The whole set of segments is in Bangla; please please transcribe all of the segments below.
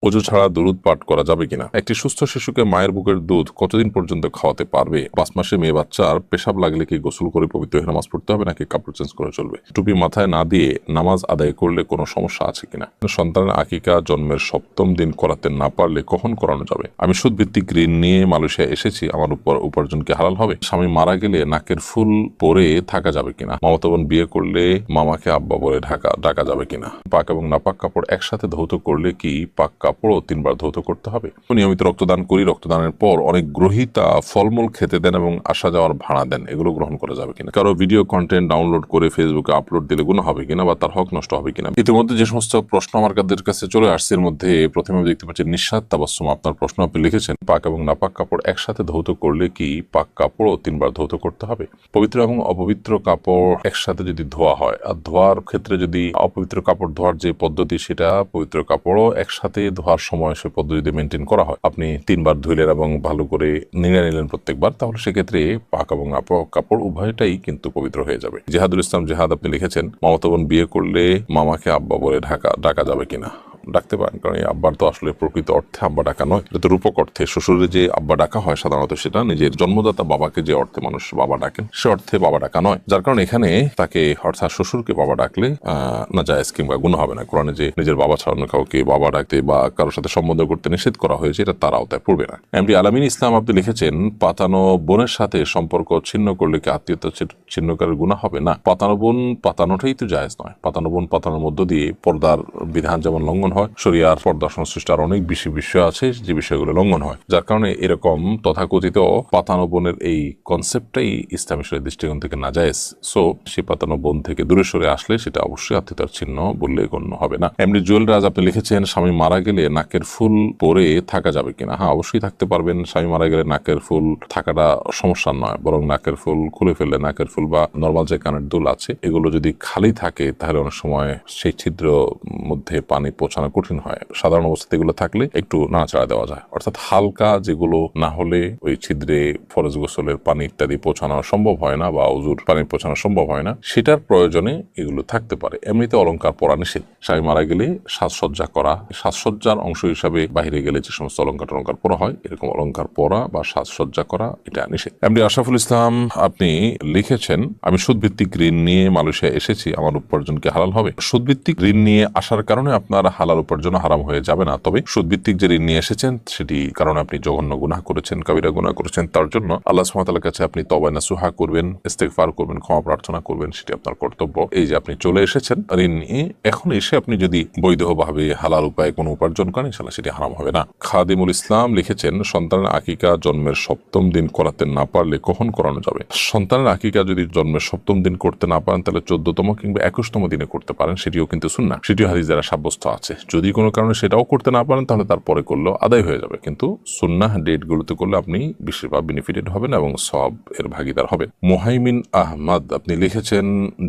ওযু ছাড়া দুরূদ পাঠ করা যাবে কিনা? একটি সুস্থ শিশুকে মায়ের বুকের দুধ কতদিন পর্যন্ত খাওয়াতে পারবে? ৫ মাসে মেয়ে বাচ্চার পেশাব লাগলে কি গোসল করে পবিত্র হয়ে নামাজ পড়তে হবে নাকি কাপড় চেঞ্জ করে চলবে? টুপি মাথায় না দিয়ে নামাজ আদায় করলে কোনো সমস্যা আছে কিনা? সন্তানের আকিকা জন্মের ৭ম দিন করাতে না পারলে কখন করানো যাবে? আমি সুদভিত্তিক ঋণ নিয়ে মালয়েশিয়া এসেছি, আমার উপার্জন কি হালাল হবে? স্বামী মারা গেলে নাকের ফুল পরে থাকা যাবে কিনা? মামাতো বোন বিয়ে করলে মামাকে আব্বা বলে ডাকা যাবে কিনা? পাক এবং নাপাক কাপড় একসাথে ধৌত করলে কি পাক কাপড়ও ৩ বার ধৌত করতে হবে? নিয়মিত রক্তদান করি, রক্তদানের পর অনেক গ্রহীতা ফলমূল খেতে দেন এবং আসা যাওয়ার ভাড়া দেন, এগুলো গ্রহণ করা যাবে কিনা? কারো ভিডিও কন্টেন্ট ডাউনলোড করে ফেসবুকে আপলোড দিলে গুনাহ হবে কিনা বা তার হক নষ্ট হবে কিনা? ইতিমধ্যে যে সমস্ত প্রশ্ন আমার কাছে চলে আসছে এর মধ্যে প্রথমে আমি দেখতে পাচ্ছি নিঃস্বাদ তাবাসসুম, আপনার প্রশ্ন আপনি লিখেছেন পাক এবং নাপাক কাপড় একসাথে ধৌত করলে কি পাক কাপড়ও ৩ বার ধৌত করতে হবে? পবিত্র এবং অপবিত্র কাপড় একসাথে যদি ধোয়া হয়, আর ধোয়ার ক্ষেত্রে যদি অপবিত্র কাপড় ধোয়ার যে পদ্ধতি সেটা পবিত্র কাপড়ও একসাথে ধোয়ার সময় সে পদ্ধতি মেনটেন করা হয়, আপনি ৩ বার ধুইলেন এবং ভালো করে নিংড়ে নিলেন প্রত্যেকবার, তাহলে সেক্ষেত্রে পাক এবং নাপাক কাপড় উভয়টাই কিন্তু পবিত্র হয়ে যাবে। জিহাদুল ইসলাম জিহাদ আপনি লিখেছেন মামাতো বোন বিয়ে করলে মামাকে আব্বা বলে ডাকা যাবে কিনা? ডাকতে পারেন, কারণ এই আব্বার তো আসলে প্রকৃত অর্থে আব্বা ডাকা নয়, এটা তো রূপক অর্থে। শ্বশুরে যে আব্বা ডাকা হয় সাধারণত সেটা নিজের জন্মদাতা বাবাকে যে অর্থে মানুষ বাবা ডাকেন সে অর্থে বাবা ডাকা নয়, যার কারণে এখানে তাকে অর্থাৎ শ্বশুরকে বাবা ডাকলে না জায়েজ কিংবা গুনাহ হবে না। কোরআনে যে নিজের বাবা ছাড়ানো কাউকে বাবা ডাকতে বা কারোর সাথে সম্বন্ধ করতে নিষেধ করা হয়েছে এটা তার আওতায় পড়বে না। এমডি আলামিন ইসলাম আপনি লিখেছেন পাতানো বোনের সাথে সম্পর্ক ছিন্ন করলে কি আত্মীয়তা ছিন্নকারের গুনাহ হবে? না, পাতানো বোন পাতানোটাই তো জায়েজ নয়। পাতানো বোন পাতানোর মধ্য দিয়ে পর্দার বিধান যেমন লঙ্ঘন হয়, শরিয়ার পর্দা সংশ্লিষ্ট আর অনেক বেশি বিষয় আছে যে বিষয়গুলো লঙ্ঘন হয়, যার কারণে এরকম তথাকথিত পাতানো বোনের এই কনসেপ্টটাই ইসলামী শরীয়তের দৃষ্টিকোণ থেকে নাজায়েজ। সো সেই পাতানো বোন থেকে দূরে সরে আসলে সেটা অবশ্যই আত্মীয়তার চিহ্ন বললে গণ্য হবে না। এমনি জুয়েল রাজ আপনি লিখেছেন স্বামী মারা গেলে নাকের ফুল পরে থাকা যাবে কিনা? হ্যাঁ, অবশ্যই থাকতে পারবেন। স্বামী মারা গেলে নাকের ফুল থাকাটা সমস্যা নয়, বরং নাকের ফুল খুলে ফেললে নাকের ফুল বা নর্মাল যে কানের দুল আছে এগুলো যদি খালি থাকে তাহলে অনেক সময় সেই ছিদ্র মধ্যে পানি পৌঁছানো কঠিন হয়। সাধারণ অবস্থাতে এগুলো থাকলে একটু নাড়াচাড়া দেওয়া যায়, অর্থাৎ হালকা যেগুলো না হলে ওই ছিদ্রে ফরজ গোসলের পানি ইত্যাদি পৌঁছানো সম্ভব হয় না বা ওযুর পানি পৌঁছানো সম্ভব হয় না, সেটার প্রয়োজনে এগুলো থাকতে পারে। এমনিতে অলংকার পরা নিষেধ। স্বামী মারা গেলে সাজসজ্জা করা, সাজসজ্জার অংশ হিসাবে বাইরে গেলে যে সমস্ত অলংকার পরা হয় এরকম অলংকার পরা বা সাজসজ্জা করা এটা নিষেধ। এমডি আশরাফুল ইসলাম আপনি লিখেছেন আমি সুদভিত্তিক ঋণ নিয়ে মালয়েশিয়া এসেছি, আমার উপার্জন কি হালাল হবে? সুদভিত্তিক ঋণ নিয়ে আসার কারণে আপনার হালাল উপার্জন হারাম হয়ে যাবে না, তবে সুদভিত্তিক যে ঋণ নিয়ে এসেছেন সেটি কারণ আপনি জঘন্য গুনাহ করেছেন, কাবিরা গুনাহ করেছেন, তার জন্য আল্লাহ সুবহানাহু ওয়া তাআলার কাছে আপনি তওবা নাসুহা করবেন, ইস্তেগফার করবেন, ক্ষমা প্রার্থনা করবেন, সেটি আপনার কর্তব্য। এই যে আপনি চলে এসেছেন ঋণ নিয়ে, এখন এসে আপনি যদি বৈধভাবে হালাল উপায়ে কোনো উপার্জন করেন ইনশাআল্লাহ সেটি হারাম হবে না। খাদিমুল ইসলাম লিখেছেন সন্তানের আকিকা জন্মের ৭ম দিন করাতে না পারলে কখন করানো যাবে? সন্তানের আকিকা যদি জন্মের ৭ম দিন করতে না পারেন তাহলে ১৪তম কিংবা ২১তম দিনে করতে পারেন, সেটিও কিন্তু সুন্নাহ, সেটিও হাদিস দ্বারা সাব্যস্ত আছে। যদি কোনো কারণে সেটাও করতে না পারেন তাহলে তারপরে করলেও আদায় হয়ে যাবে, কিন্তু সুন্নাহ ডেটগুলোতে করলে আপনি বেশিরভাগ বেনিফিটেড হবেন এবং সওয়াব এর ভাগিদার হবেন। মুহাইমিন আহমদ আপনি লিখেছেন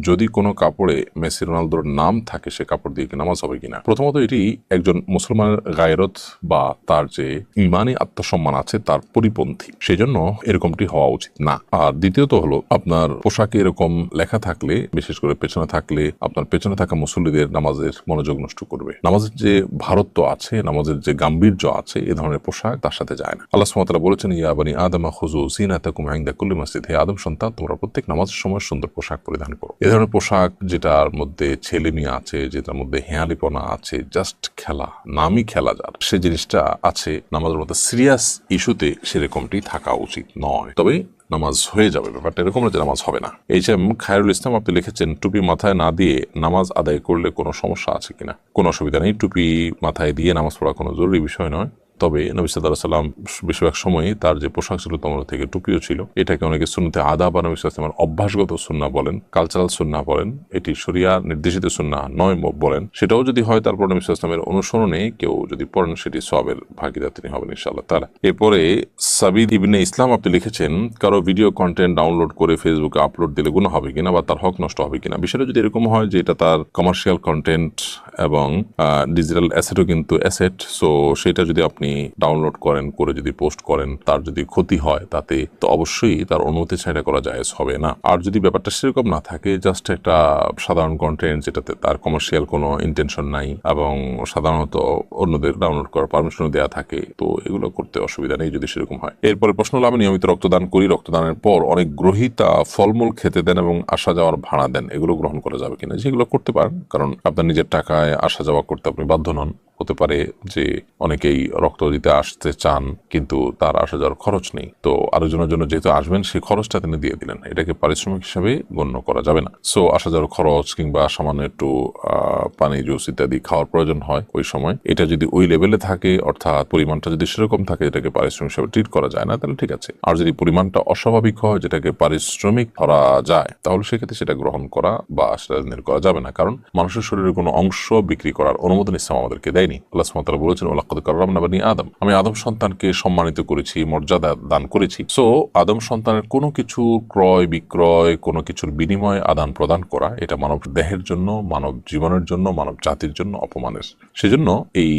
যদি কোনো কাপড়ে মেসি রোনালদোর নাম থাকে সে কাপড় দিয়ে কি নামাজ হবে কিনা? প্রথমত এটি একজন মুসলমানের গায়রত বা তার যে ইমানি আত্মসম্মান আছে তার পরিপন্থী, সেজন্য এরকমটি হওয়া উচিত না। আর দ্বিতীয়ত হলো আপনার পোশাকে এরকম লেখা থাকলে, বিশেষ করে পেছনে থাকলে আপনার পেছনে থাকা মুসল্লিদের নামাজের মনোযোগ নষ্ট করবে। নামাজের যে ভারত্ব আছে, নামাজের যে গাম্ভীর্য আছে, এ ধরনের পোশাক তার সাথে যায় না। আল্লাহ সুবহানাহু ওয়া তাআলা বলেছেন ইয়া বানি আদম খুযু যিনাতাকুম ইনদা কুল্লি মসজিদ, হে আদম সন্তান তোমরা প্রত্যেক নামাজের সময় সুন্দর পোশাক পরিধান করো। এ ধরনের পোশাক যেটার মধ্যে ছেলে মেয়ে আছে, যেটার মধ্যে হেয়ালিপনা আছে, জাস্ট খেলা, নামই খেলা যার, সে জিনিসটা আছে, নামাজের মধ্যে সিরিয়াস ইস্যুতে সেরকমটি থাকা উচিত নয়। তবে নামাজ হয়ে যাবে, ব্যাপারটা এরকম না যে নামাজ হবে না। এইচএম খায়রুল ইসলাম আপনি লিখেছেন টুপি মাথায় না দিয়ে নামাজ আদায় করলে কোনো সমস্যা আছে কিনা? কোনো অসুবিধা নেই, টুপি মাথায় দিয়ে নামাজ পড়া কোনো জরুরি বিষয় নয়। তবে নবী সাল্লাল্লাহু আলাইহি ওয়াসাল্লাম বেশিরভাগ সময় তার যে পোশাক ছিল তোমরা থেকে টুপিও ছিল, এটাকে অনেকে সুন্নতে আদা বা নবী সাল্লাল্লাহু আলাইহি ওয়াসাল্লামের অভ্যাসগত সুন্নাহ বলেন, কালচারাল সুন্নাহ বলেন, এটি শরিয়া নির্দেশিত সুন্নাহ নয় বলেন, সেটাও যদি হয় তারপর নবী সাল্লাল্লাহু আলাইহি ওয়াসাল্লামের অনুসরণে কেউ যদি পড়েন সেটি সওয়াবের ভাগীদার তিনি হবেন ইনশাআল্লাহ তাআলা। এরপরে সাবিদ ইবনে ইসলাম আপনি লিখেছেন কারো ভিডিও কন্টেন্ট ডাউনলোড করে ফেসবুকে আপলোড দিলে গুনাহ হবে কিনা বা তার হক নষ্ট হবে কিনা? বিষয়টা যদি এরকম হয় যে এটা তার কমার্শিয়াল কন্টেন্ট এবং ডিজিটাল অ্যাসেটও কিন্তু অ্যাসেট, সো সেটা যদি আপনি আপনি ডাউনলোড করেন, করে যদি পোস্ট করেন, তার যদি ক্ষতি হয় তাতে, তো অবশ্যই তার অনুমতি ছাড়া করা জায়েজ হবে না। আর যদি ব্যাপারটা সেরকম না থাকে, জাস্ট একটা সাধারণ কন্টেন্ট যেটাতে তার কমার্শিয়াল কোনো ইন্টেনশন নাই এবং সাধারণত অন্যদের ডাউনলোড করার পারমিশন দেওয়া থাকে, তো এগুলো করতে অসুবিধা নেই যদি সেরকম হয়। এরপরে প্রশ্ন হলো, আমি নিয়মিত রক্তদান করি, রক্তদানের পর অনেক গ্রহীতা ফলমূল খেতে দেন এবং আসা যাওয়ার ভাড়া দেন, এগুলো গ্রহণ করা যাবে কিনা? যেগুলো করতে পারেন, কারণ আপনার নিজের টাকায় আসা যাওয়া করতে আপনি বাধ্য নন। হতে পারে যে অনেকেই রক্ত দিতে আসতে চান কিন্তু তার আসা যাওয়ার খরচ নেই, তো আরেকজনের জন্য যেহেতু আসবেন সেই খরচটা তিনি দিয়ে দিলেন, এটাকে পারিশ্রমিক হিসাবে গণ্য করা যাবে না। সো আসা যাওয়ার খরচ কিংবা সামান্য একটু পানি জুস ইত্যাদি খাওয়ার প্রয়োজন হয় ওই সময়, এটা যদি ওই লেভেলে থাকে, অর্থাৎ পরিমাণটা যদি সেরকম থাকে এটাকে পারিশ্রমিক হিসাবে ট্রিট করা যায় না, তাহলে ঠিক আছে। আর যদি পরিমাণটা অস্বাভাবিক হয় যেটাকে পারিশ্রমিক ধরা যায়, তাহলে সেক্ষেত্রে সেটা গ্রহণ করা বা সেটা করা যাবে না, কারণ মানুষের শরীরের কোনো অংশ বিক্রি করার অনুমোদন ইসলাম আমাদেরকে দেয়নি। আল্লাহ সুবহানাহু ওয়া তাআলা বলেছেন, ওয়ালাকাদ কাররামনা বানি আদম, আমি আদম সন্তানকে সম্মানিত করেছি, মর্যাদা দান করেছি। সো আদম সন্তানের কোনো কিছু ক্রয় বিক্রয়, কোনো কিছুর বিনিময়ে আদান প্রদান করা, এটা মানব দেহের জন্য, মানব জীবনের জন্য, মানব জাতির জন্য অপমানের। সেজন্য এই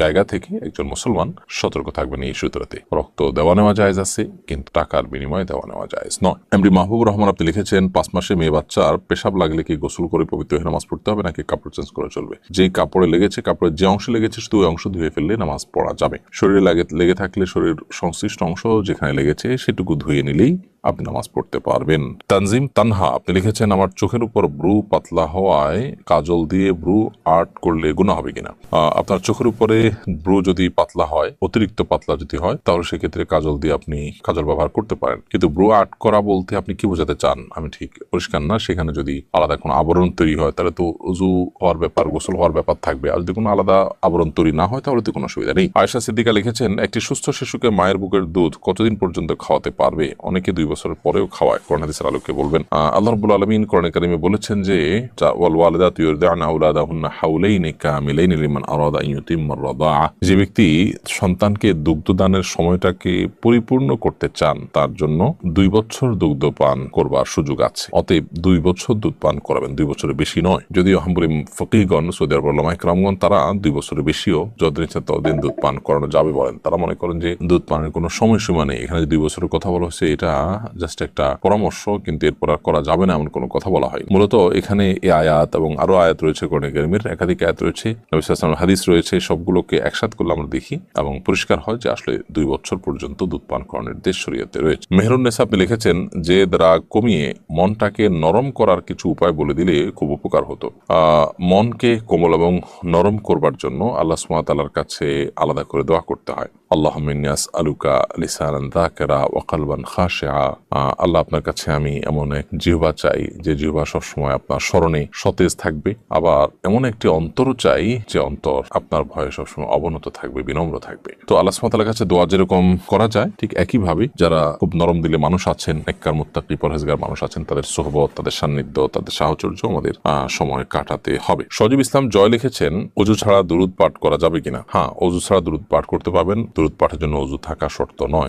জায়গা থেকে একজন মুসলমান সতর্ক থাকবেন। এই সূত্রতে রক্ত দেওয়া নেওয়া জায়েজ আছে, কিন্তু টাকার বিনিময়ে দেওয়া নেওয়া জায়েজ নয়। এমডি মাহবুবুর রহমান আপনি লিখেছেন, 5 মাসে মেয়ে বাচ্চার পেশাব লাগলে কি গোসল করে পবিত্র হয়ে নামাজ পড়তে হবে নাকি কাপড় চেঞ্জ করে চলবে? যেই কাপড়ে লেগেছে, কাপড়ের যে অংশ লেগেছে শুধু ওই অংশ ধুয়ে ফেললে নামাজ পড়া যাবে। শরীরে লেগে থাকলে শরীর সংশ্লিষ্ট অংশ যেখানে লেগেছে সেটুকু ধুয়ে নিলেই আপনি নামাজ পড়তে পারবেন। তানজিম তানহা আপনি লিখেছেন, আমার চোখের উপর ব্রু পাতলা হওয়ায় কাজল দিয়ে ব্রু আর্ট করলে গুনাহ হবে কিনা? আপনার চোখের উপরে ব্রু যদি পাতলা হয়, অতিরিক্ত পাতলা যদি হয়, তাহলে সেক্ষেত্রে কাজল দিয়ে আপনি কাজল ব্যবহার করতে পারেন। কিন্তু ব্রু আর্ট করা বলতে আপনি কি বোঝাতে চান আমি ঠিক পরিষ্কার না। সেখানে যদি আলাদা কোনো আবরণ তৈরি হয় তাহলে তো উজু হওয়ার ব্যাপার, গোসল হওয়ার ব্যাপার থাকবে। আর যদি কোনো আলাদা আবরণ তৈরি না হয় তাহলে তো কোনো অসুবিধা নেই। আয়েশা সিদ্দিকা লিখেছেন, একটি সুস্থ শিশুকে মায়ের বুকের দুধ কতদিন পর্যন্ত খাওয়াতে পারবে? অনেকে 2 বছরের পরেও খাওয়ায়। কোরআন হাদিসের আলোকে বলবেন। আল্লাহ রাব্বুল আলামিন কোরআনে কারিমে বলেছেন যে, ওয়াল ওয়ালিদাতু ইরদি'না আওলাদাহুন্না হাওলাইনি কামিলাইনি লিমান আরাদা আন ইউতিম্মা আর-রাদাআ, যে ব্যক্তি সন্তানকে দুগ্ধদানের সময়টাকে পরিপূর্ণ করতে চান তার জন্য 2 বছর দুগ্ধ পান করবার সুযোগ আছে। অতএব 2 বছর দুধ পান করাবেন, 2 বছরের বেশি নয়। যদিও হাম্বুলি ফকিহগণ, সৌদি আরবের উলামায়ে কেরামগণ, তারা 2 বছরের বেশিও যতদিন ইচ্ছা ততদিন দুধ পান করানো যাবে বলেন। তারা মনে করেন যে দুধ পানের কোনো সময়সীমা নেই। এখানে যে 2 বছরের কথা বলা হচ্ছে এটা জাস্ট একটা পরামর্শ, কিন্তু এরপর আর করা যাবে না এমন কোনো কথা বলা হয়। মূলত এখানে এই আয়াত এবং আরো আয়াত রয়েছে, কোরআনে কারীমের একাধিক আয়াত রয়েছে, নবী সাল্লাল্লাহু আলাইহি ওয়াসাল্লামের হাদিস রয়েছে, সবগুলোকে একসাথে করলে আমরা দেখি এবং পরিষ্কার হয় যে আসলে 2 বছর পর্যন্ত দুধ পান করানোর নির্দেশ শরীয়তে রয়েছে। মেহরুন্নেসা আপনি লিখেছেন, যে রাগ কমিয়ে মনটাকে নরম করার কিছু উপায় বলে দিলে খুব উপকার হতো। মনকে কোমল এবং নরম করবার জন্য আল্লাহ সুবহানাহু ওয়া তাআলার কাছে আলাদা করে দোয়া করতে হয়। আল্লাহুম্মা ইন্নী আসআলুকা লিসানান যাকিরা ওয়া কলবান খাশিআ, আল্লাহ আপনার কাছে আমি এমন এক জিহ্বা চাই যে জিহ্বা সবসময় আপনার স্মরণে সতেজ থাকবে, আবার এমন একটি অন্তরও চাই যে অন্তর আপনার ভয়ে সবসময় অবনত থাকবে, বিনম্র থাকবে। তো আল্লাহ সুবহানাহু ওয়া তাআলার কাছে দোয়া যেরকম করা যায়, ঠিক একইভাবে যারা খুব নরম দিলে মানুষ আছেন, নেককার মুত্তাকি পরহেজগার মানুষ আছেন, তাদের সোহবত, তাদের সান্নিধ্য, তাদের সাহচর্য আমাদের সময় কাটাতে হবে। সজীব ইসলাম জয় লিখেছেন, ওযু ছাড়া দুরূদ পাঠ করা যাবে কিনা? হ্যাঁ, ওযু ছাড়া দুরূদ পাঠ করতে পারবেন। দুরূদ পাঠের জন্য ওযু থাকা শর্ত নয়।